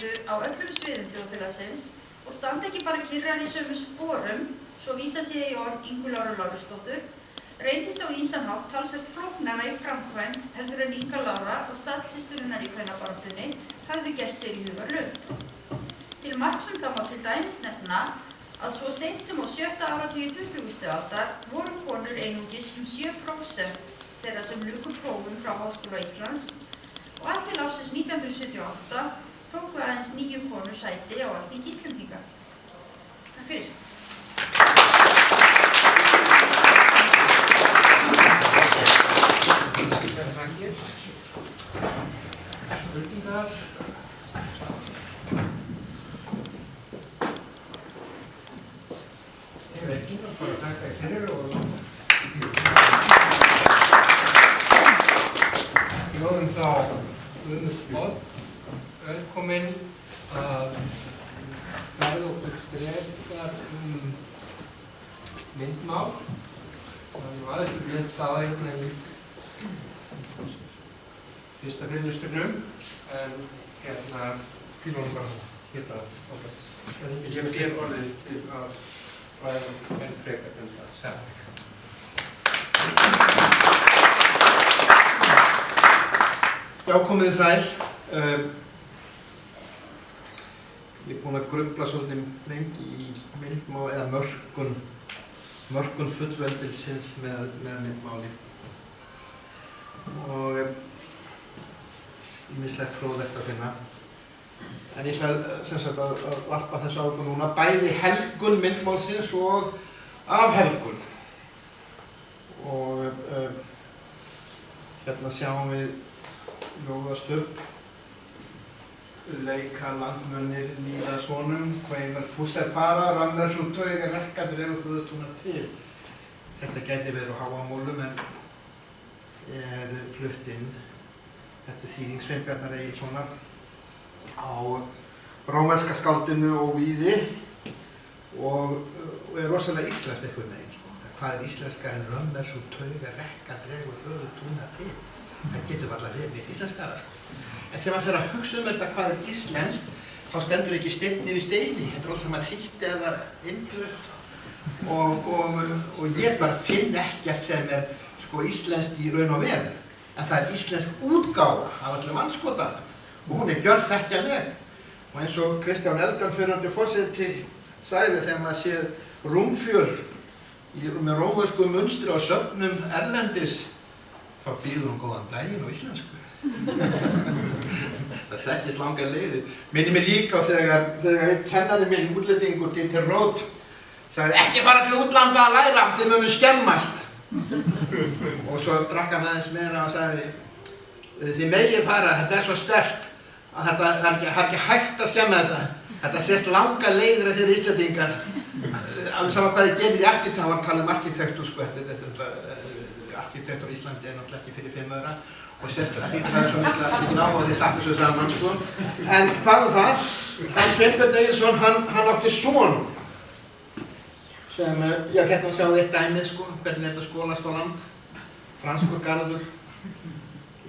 baráttu á öllum sviðum þjóðfélagsins og standa ekki bara kyrrar í sömu sporum, svo vísa sé í orð Ingu Láru Lárusdóttur, reyndist á ýmsan hátt talsvert flóknara í framkvæmd heldur en Inga Lára og staðsysturinnar í kvennabaráttunni hafðu gert sér í hugarlund. Til marks það má til dæmis nefna að svo seint sem á 7. áratugi 20. aldar voru konur einungis 7% þeirra sem luku prófum frá Háskóla Íslands og allt til ársins 1978 tóku aðeins 9 konur sæti á Alþingi Íslendinga. Takk fyrir. Spurningar? Ég veit ekki, bara þakka fyrir og bjóðum þá Guðmund velkominn að færa okkur frekar myndmál. Það var aðeins mynd það hérna í fyrsta fyrirlesturnum, en hérna fílunum bara hérna okkur. Ég hef orðið til að ræða enn frekar en það saman. Já, komið þið sæl. Ég búinn að grufla svolítið lengi í myndmál eða mörkun fullveldisins með myndmáli. Og ýmislegt fróðlegt að finna. En ég ætla sem sagt að varpa þessu á ykkur núna, bæði helgun myndmálsins og afhelgun. Og hérna sjáum við ljóðast upp, leika landmönnir líða sonum, hveimur fússer fara, rammar svo tauga rekka dregur hlöðutúnar til. Þetta gæti verið á Háamólum en er flutt inn. Þetta er þýðing Sveinbjarnar Egilssonar á rómverska skáldinu Óvíði og er rosalega íslenskt einhvern veginn. Hvað er íslenska en rammar svo tauga rekka dregur hlöðutúnar til? Það getur alltaf verið íslenskara. En þegar maður fer að hugsa þetta hvað er íslenskt, þá stendur ekki steinn yfir steini. Þetta er alls saman þýtt eða innflutt. Og ég bara finn ekkert sem er íslenskt í raun og veru. En það er íslensk útgáfa af öllum andskotanum. Og hún er gjörþekkjanleg. Og eins og Kristján Eldjárn fyrrverandi forseti sagði þegar maður séð rúmfjöl með rómversku munstri á söfnum erlendis, þá býður hún góðan daginn á íslensku. Það þekkist langar leiðir. Minnir mig líka á þegar einn kennari minn, útlendingur, Dieter Roth, sagði ekki fara til útlanda að læra, þið munu skemmast. Og svo drakk hann aðeins meira og sagði þið megið fara, þetta er svo sterkt að það er ekki hægt að skemma þetta. Þetta sést langar leiðir að þeir Íslendingar. Alveg sama hvað þið gerið í arkitekt, hann var að tala arkitektur, arkitektur á Íslandi er náttúrulega ekki fyrir 5 aura og sérstaklega hlýtur það svo mikil áhuga því sappi svo saman, En hvað það? Sveinbjörn Egilsson, hann átti son sem, já, hérna sjáum við eitt dæmið, hvernig þetta skólast á land. Franskur garður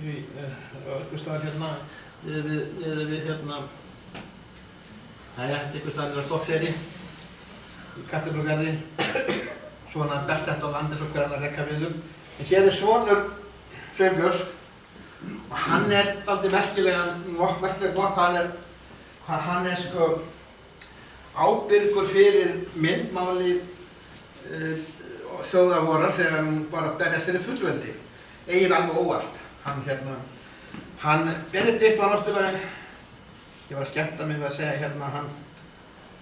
í einhver staðar hérna, niður við hérna, einhver staðar á Stokkseyri, í Kattebrugarði. Svona best þetta á landi, svo hver hann að rekka við En hér er sonur Sveinbjörns og hann er dálítið merkilega hann er ábyrgur fyrir myndmálið þjóðarvorar þegar hún bara berjast fyrir fullveldi. Eiginlega alveg óvart. Hann Benedikt var náttúrulega, ég var að skemmta mig við að segja hérna,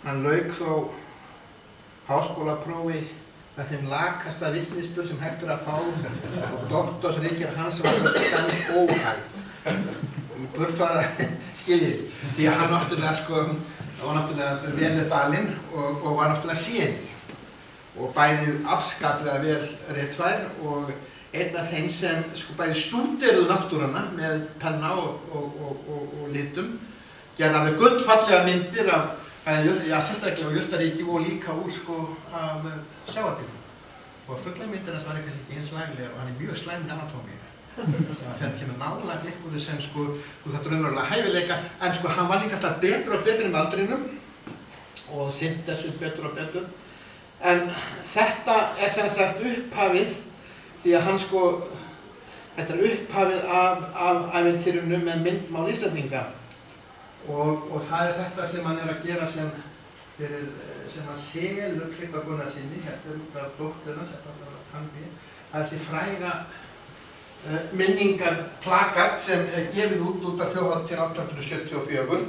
hann lauk þó háskólaprófi með þeim lakasta vitnisburð sem hægt að fá og doktorsritgerð hans var þannig óhæg í burtfara skiljiði því að hann var náttúrulega vel balinn og var náttúrulega séni og bæði afskaplega vel ritfær og einn af þeim sem bæði stúderuðu náttúruna með penna og litum gerði alveg gullfallega myndir af sérstaklega á jurtaríki og líka úr af sjávartíðum. Og fuglamyndir hans var ekki eins laglega og hann er mjög slæm anatómi. sem kemur nálægt einhverju sem sko þetta raunverulega hæfileika, en sko hann var líka alltaf betur og betur með aldrinum og sinnt þessu betur og betur. En þetta sem sagt upphafið, því að hann sko, þetta upphafið af ævintýrinu með myndmál Íslendinga og það þetta sem hann að gera sem hann selur Tryggva Gunnarssyni, þetta út af dótturna sem þetta var Tanvi, það þessi fræga minningarplakat sem gefið út af þjóðhátíð 1874.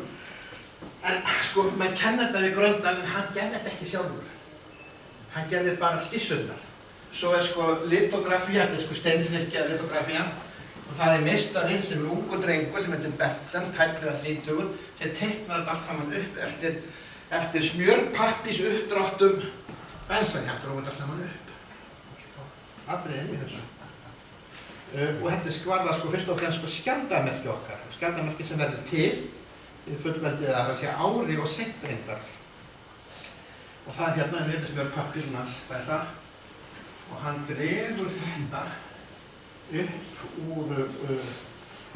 En sko, maður kenna þetta við Gröndal, en hann gerði þetta ekki sjálfur. Hann gerði bara skissurnar. Svo sko litografía, þetta sko steinþrykkja litografía, og það meistari sem ungur drengur sem heitir Berntsen, tæplega 30, sem teiknar þetta allt saman upp eftir smjörpappís uppdráttum Benson, hann dróði þetta allt saman upp. Atriðin í þessu. Og þetta var það sko fyrst og fremst sko skjaldarmerki okkar, skjaldarmerki sem verður til í fullveldið að það sé ári og seint reyndar. Og það hérna við smjörpappírinn hans Benson og hann dregur þetta upp úr,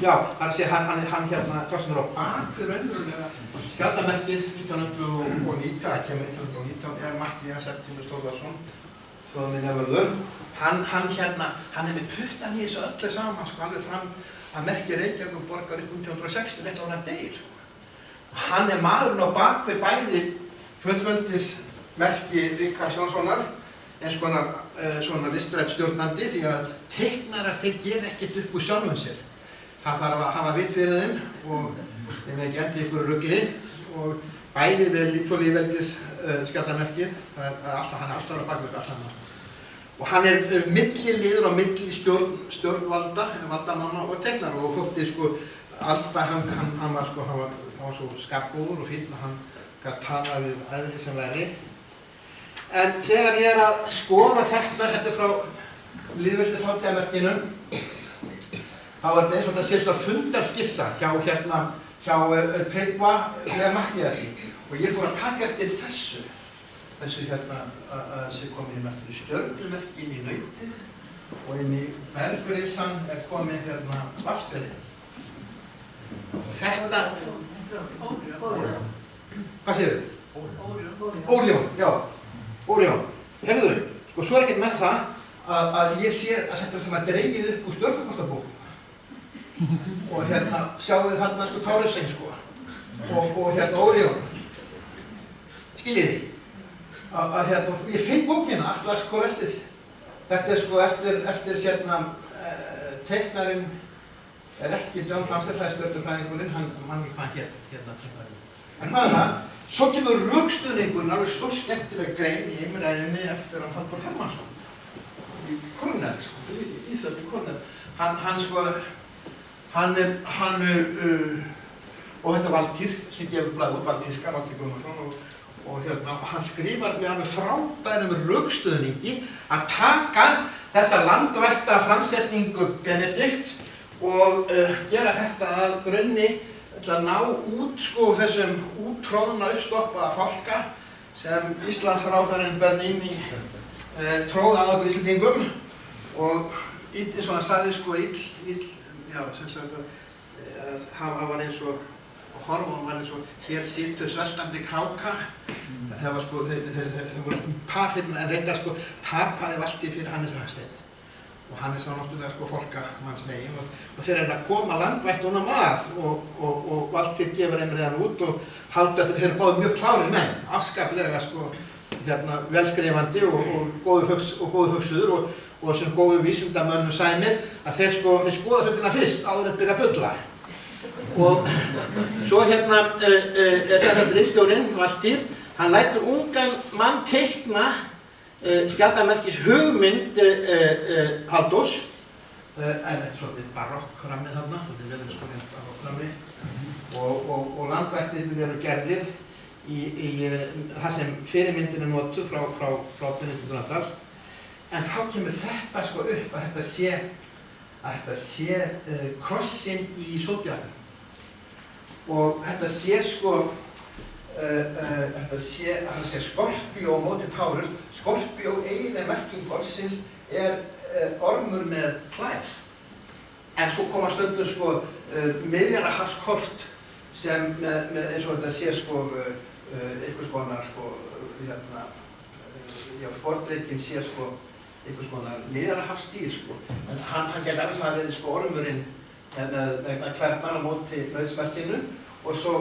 já, það að segja hann hérna tókst á bakvið raunverulega skjaldarmerkið 1919, það kemur 1919 Matthías Septímus Þórðarson, þjóðminjavörður. Hann með puttan í þessu öllu saman, sko, alveg fram að merki Reykjavíkurborgar upp 1960, eitthvað hann deyr, sko. Hann maðurinn á bakvið bæði fullveldismerki Ríkharðs Jónssonar, eins konar svona listrænn stjórnandi, því að teiknarar þeir gera ekkert upp úr sjálfum sér. Það þarf að hafa vit fyrir þeim og þeim ekki endi ykkur rugli og bæði við lýðveldis skjaldarmerkið, hann alltaf á bakvið allt saman. Og hann milliliður á milli stjórnvalda, valdamanna og teiknara og þótti sko alltaf hann var svo skapgóður og fínn að hann gat tala við aðrir sem væri. En þegar ég að skoða þetta frá lýðveldishátíðarmerkinu, þá þetta eins og það sé svona fundarskissa hjá Tryggva Matthíasi og ég fór að taka eftir þessu hérna að þessi komið í stjörnumerki inn í nautið og inn í bergrisan komið hérna vatnsberi. Þetta... Hvað segir þau? Órión, já. Órión. Heyrðu, sko svo ekkert með það að ég sé að þetta sem að dreigið upp úr stjörnukostabókum. Og hérna sjáu þið þarna sko Taurusinn sko og hérna Órión. Skiljið þið? Að hérna, ég finn bókina, Atlas Corestis. Þetta sko eftir hérna teiknarinn ekki John Flamsteed, það stjörnufræðingurinn, hann mann hvað hérna teiknarinn. En hvað það? Svo kemur rökstuðningurinn, alveg stórskemmtileg grein í einræðinni eftir Halldór Hermannsson. Í Cornell sko, Ísabel Cornell. Hann sko, og þetta Valtýr sem gefur blaðið út, Valtýrska, Valtýr Guðmundsson og hérna, hann skrifar með alveg frábærum rökstuðningi að taka þessa landvætta framsetningu Benedikts og gera þetta að grunni til að ná út sko þessum úttróðna uppstoppaða fálka sem Íslandsráðherinn Bernini tróð að okkur Íslendingum og eins og hann sagði sko það var eins og horfum var eins og hér situr sveltandi kráka. Það var sko, þeir voru parhyrna en reyndar sko tapaði valdi fyrir Hannes Hagstein. Og Hannes var náttúrulega sko fólkamannsmegin og þeir að koma landvættunum að og Valtýr gefur einræðan út og halda þetta, þeir báðu mjög klárir menn, afskaplega sko hérna velskrifandi og góður hugsuður og sem góðu vísindamönnum sæmir að þeir skoða hlutina fyrst áður en byrja að bulla. Og svo hérna sem sagt ritstjórinn Valtýr, hann lætur ungan mann teikna skjaldarmerkis hugmynd Halldórs. Þetta er svolítið barokkrammi þarna, þetta er vel sko hérna barokkrammi og landvættirnir eru gerðir í það sem fyrirmyndin notuð frá Benedikt Gröndal. En þá kemur þetta sko upp að þetta sé krossinn í Sótjarnum. Og þetta sé sko, þetta sé Skorpíó móti Taurus. Skorpíó eiginlega merking orðsins ormur með klær. En svo koma stundum sko Miðjarðarhafskort sem eins og þetta sé sko einhvers konar sko sportreikin sé sko einhvers konar Miðjarðarhafsstíl sko. En hann gæti annars að verið sko ormurinn með hvernar á móti nauðsmerkinu og svo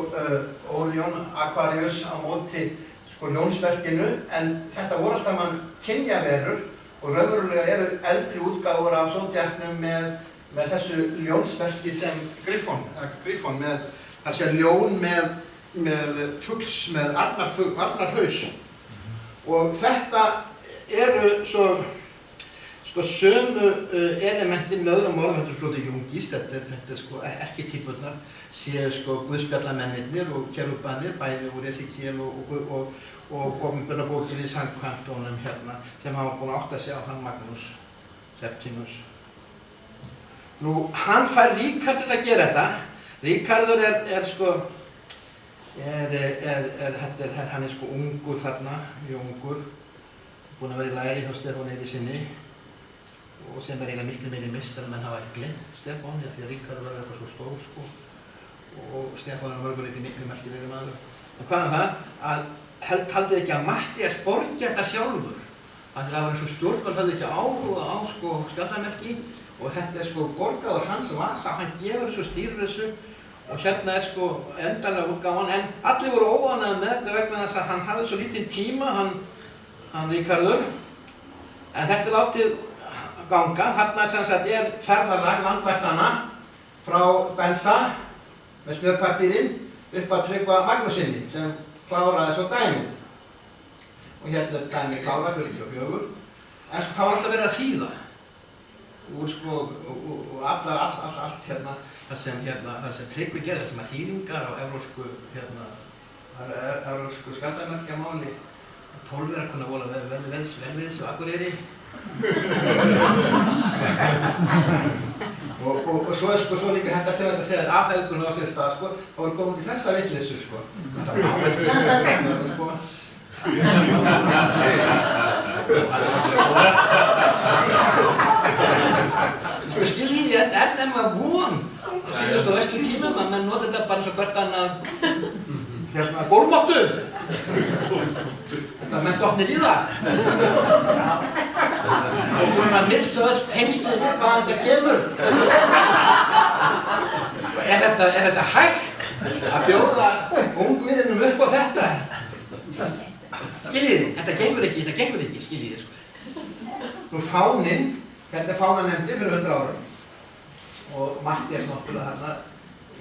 Orion Aquarius á móti sko ljónsmerkinu, en þetta voru allt saman kynjaverur og raunverulega eru eldri útgáfur af Zodiacnum með þessu ljónsmerki sem Griffon með, það sé ljón með fugls, með arnarhaus. Og þetta eru svo sömu elementin með öðrum orðum, þetta er fljótt ekki ungist, þetta er sko erketýpurnar, séu sko guðspjallamennirnir og kerúbanir, bæði úr Esekiel og Opinberabókinni samkvæmt honum hérna, sem hafa búin að átta sig á hann Magnús Septimus. Nú, hann fær Ríkharð til að gera þetta. Ríkharður hann er sko ungur þarna, mjög ungur, búinn að vera í læri hjá Stefáni Eiríkssyni og sem er eiginlega miklu meiri meistari en menn hafa gleymt Stefáni því að Ríkharður var eitthvað svo stór sko og Stefáni var mörguleiti miklu merkilegri maður. En hvað það? Að haldið ekki að Matthías borgi þetta sjálfur. Þannig að það var eins og stjórnvöld hafði ekki áhuga á sko skjaldarmerki og þetta er sko borgaður hans vasa, hann gefur þessu, stýrir þessu og hérna er sko endanlega útgáfan, en allir voru óánægðir með þetta vegna þess að hann hafði svo lítinn tíma, hann Ríkharður, en þetta er látið ganga. Þarna sem sagt er ferðalag landvættanna frá Bensa með smjörpappírinn upp að Tryggva Magnússyni sem kláraði svo dæmið. Og hérna er dæmið klárað 44, en sko það var alltaf verið að þýða úr sko og allt hérna það sem Tryggvi gerði, það sem að þýðingar á evrópsku skjaldarmerkjamáli. Pólverjar kunna vola vel við þessu Akureyri. og svo er sko líka þetta sem þetta þegar afhelgun á sér stað sko, þá er komin í þessa vitleysu sko. Þetta afhelgun sko. Sko skiljið þið, þetta er nefnilega von á síðustu og vestu tímum að menn nota þetta bara eins og hvert annað gólmáttu. Þetta menn dofnir í það. Og búin að missa öll tengslið við hvaðan þetta kemur. Er þetta hægt að bjóða ungviðinum upp á þetta? Skiljið þið, þetta gengur ekki, skiljið þið sko. Nú fáninn, hérna er fánanefndi fyrir 100 árum og Matthías náttúrulega þarna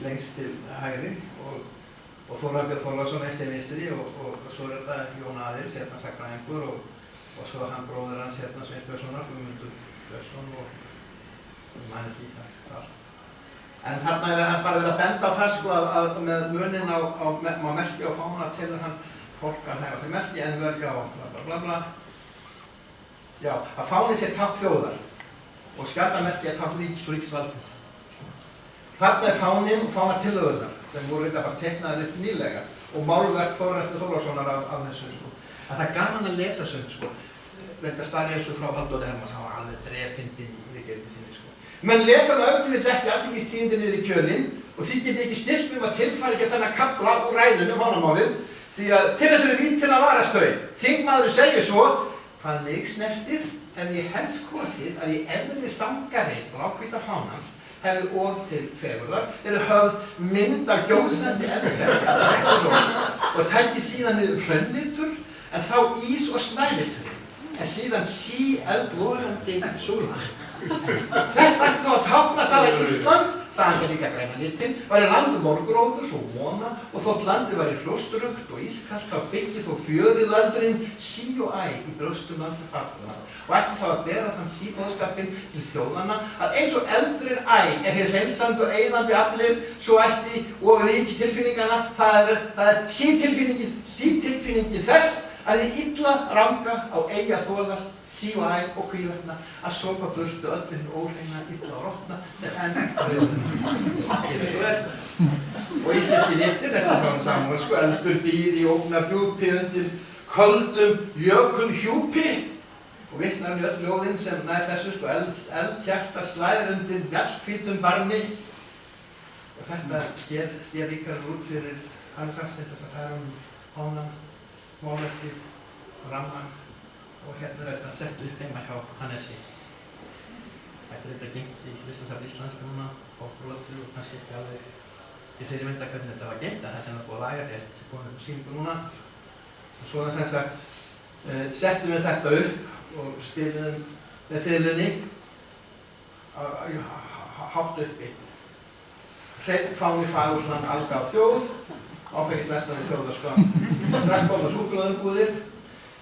lengst til hægri og Þórarinn Þorláksson lengst til vinstri og svo er þetta Jón Aðils, hérna sagnfræðingur og svo hann bróðir hans hérna Sveins Björnssonar, Guðmundur Björnsson og man ekki allt. En þarna er það bara verið að benda á það sko að með munin á merki og fána telur hann fólk að hæfa því merki en verði á blablabla. Já, að fáninn sé tákn þjóðar og skjaldarmerki er tákn ríkisvaldsins. Þarna er fáninn og fánatillögurnar sem voru þetta bara teiknaðir upp nýlega og málverk Þórarins Þorlákssonar af þessu sko. Að það er gaman að lesa þessu sko. Þetta starri þessu frá Halldóri Hermanns, hann var alveg drepindinn í viðgerðinni sinni sko. Menn lesa hann auðvitað ekki Alþingistíðindi niður í kjölinn og því geti ekki styrkt að tilfæra ekki þennan kafla úr ræðunni fánamálið því að til þessari vítin að varast þau. Þingmaðurinn segir svo: hvað mig snertir hef ég helst kosið að í efri stangari bláhvíta fánans hefði og til fegurðar verið höfð mynd af gjósandi eldfjalli af regnbogarót og tæki síðan niður hraunlitur en þá ís og snælitur en síðan eldlogandi súla. Þetta ætti þá að tákna það að Ísland, sagði hann líka græna litin, væri land morguróðurs og vona og þótt landið væri hljóstrugt og ískalt þá byggið þó fjöriðöldurinn sí og æ í brjóstum landsins barna og ætti þá að bera þann síboðskapinn til þjóðanna að eins og eldurinn æ er hér hreinsandi og eyðandi aflið svo ætti og ríki tilfinningana það er sítilfinningin þess að þið illa ranga á eigi að þolast sí og æ og kvíðverna að sopa burtu öllin óhreina, illa og rotna sem enn rauðuna. Og íslenski litir, þetta þá saman sko, eldur býr í ógnardjúpi undir köldum jökulhjúpi og vitnar hann í öll ljóðin sem nær þessu, sko, eldhjarta slær undir mjallhvítum barmi. Og þetta sker ríkara út fyrir Alexander þess að færa fánan, málverkið, ramman og hérna er þetta sett upp heima hjá Hannesi. Þetta er þetta geymt í Listasafni Íslands núna, bókbroti og kannski ekki alveg til þeirri mynda hvernig þetta var geymt, það sem er búið að laga fyrir þessi komið sýningu núna. Og svo sem sagt, settum við þetta upp og spilum með fiðlunni hátt uppi. Hreinn fáni Fagurland, algáð þjóð, áfengist næstan við þjóðarskömm. Strax kom það súkkulaðumbúðir,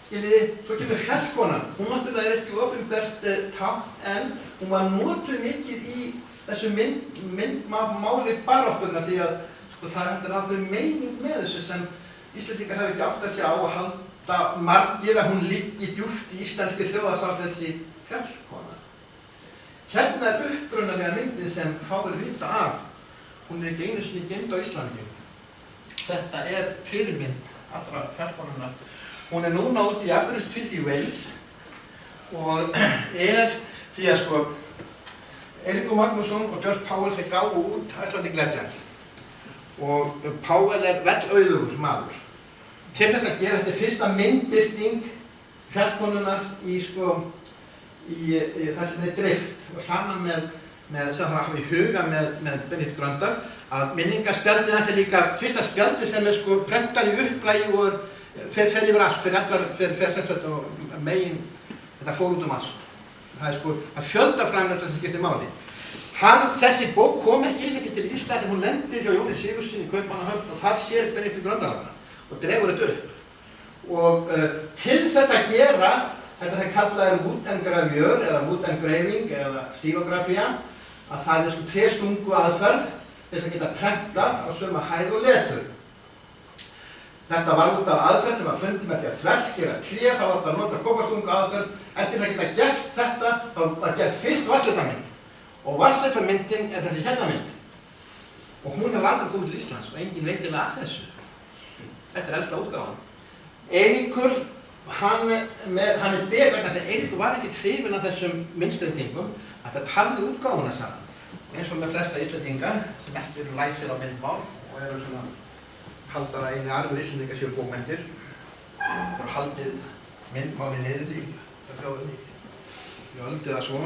skiljiði. Svo kemur Fjallkonan. Hún náttúrulega er ekki opinbert tákn en hún var notuð mikið í þessu myndmáli baráttunnar því að sko, það er ákveðin meining með þessu sem Íslendingar hafa ekki átt að sjá og halda margir að hún liggi djúpt í íslenski þjóðarsál þessi Fjallkona. Hérna er upprunalega myndin sem fáir vita af. Hún er ekki einu sinni geymd á Íslandi. Þetta er fyrirmynd allra Fjallkonunnar. Hún er núna út í Aberystwyth í Wales og er því að sko Eiríkur Magnússon og George Powell þeir gáfu út Icelandic Legends og Powell er vellauðugur maður. Til þess að gera þetta fyrsta myndbirting Fjallkonunnar í það sem er dreift og saman með sem það hafa í huga með Benedikt Gröndal að minningaspjaldið hans er líka fyrsta spjaldið sem er sko prentað í upplægi og fer yfir allt, fer sem sagt megin, þetta fór út allt. Það er sko að fjöldaframleiðsla sem skiptir máli. Þessi bók kom ekki til Íslands en hún lendir hjá Jóni Sigurðssyni í Kaupmannahöfn og þar sér Benedikt Gröndal hana og dregur þetta upp. Og til þess að gera þetta sem kallað er wood engravure eða wood engraving eða xylografía, að það er sko tréstungu aðferð til þess að geta prentað á sömu hæð og letur. Þetta var út af aðferð sem var fundið með því að þverskera tré, þá var þetta að nota kóparstungu aðferð, en til að geta gert þetta þá var gert fyrst vatnslitamynd. Og vatnslitamyndin er þessi hérna mynd. Og hún hefur aldrei komið til Íslands og enginn veit eiginlega af þessu. Þetta er elsta útgáfan. Eiríkur, hann er betur vegna þess að Eiríkur var ekki hrifinn af þessum myndskreytingum, þetta tafði útgáfuna saman. Eins og með flesta Íslendinga sem ekki eru læsir á myndmál og eru svona haldar að eini arfur Íslendinga séu bókmenntir. Það er haldið myndmáli niður í þjóðinni. Ég öldi það svo.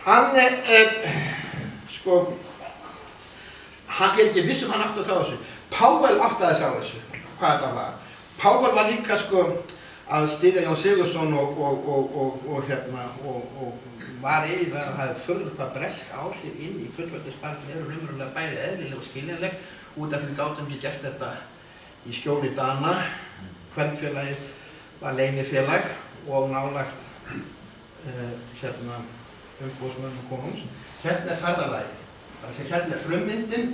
Hann ég er ekki viss hann átti að sjá þessu. Powell átti að sjá þessu, hvað þetta var. Powell var líka að styðja Jón Sigurðsson og var yfir það að það hefði furðu hvað bresk áhrif inn í fullveldisbaráttunni eru raunverulega bæði eðlileg og skiljanleg út af því við gátum ekki gert þetta í skjóli Dana. Kveldfélagið var leynifélag og nálagt umboðsmönnum konungs. Hérna er ferðalagið. Hérna er frummyndin,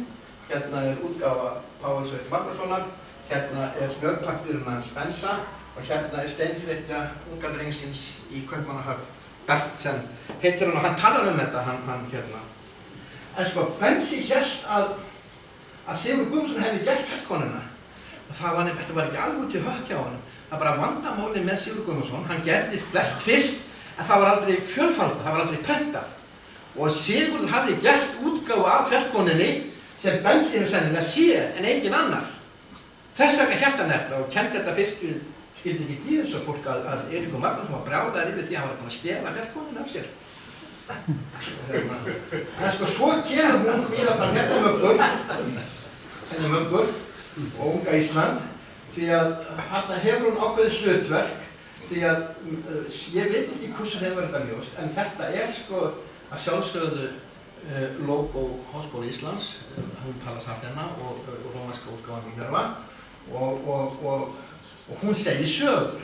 hérna er útgáfa Páls Magnússonar, hérna er snögglappurinn hans Bensa og hérna er steinþreytja unga drengsins í Kaupmannahöfn. Berntsen heitir hann og hann talar þetta, hann hérna. En sko, Bensi hélt að Sigurður Guðmundsson hefði gert Fjallkonuna. Og þetta var ekki alveg út í hött hjá honum. Það bara vandamáli með Sigurður Guðmundsson, hann gerði flest fyrst, en það var aldrei fjölfaldað, það var aldrei prentað. Og Sigurður hafði gert útgáfu af Fjallkonunni sem Bensi hefur sennilega séð en engin annar. Þess vegna hélt hann þetta og kenndi þetta fyrst við skildi ekki tíð eins og fólk að Eiríkur Magnússon var brjálaður yfir því að hann var búinn að stela Fjallkonunni af sér. En sko, svo kemur hún víða fram henni Muggur og Unga Ísland því að þarna hefur hún ákveðið hlutverk því að ég veit ekki hversu þeim verður þetta ljóst en þetta er sko að sjálfsögðu logo Háskóla Íslands, hún Pallas Athena og rómanska útgáfan Minerva og hún segir sögur.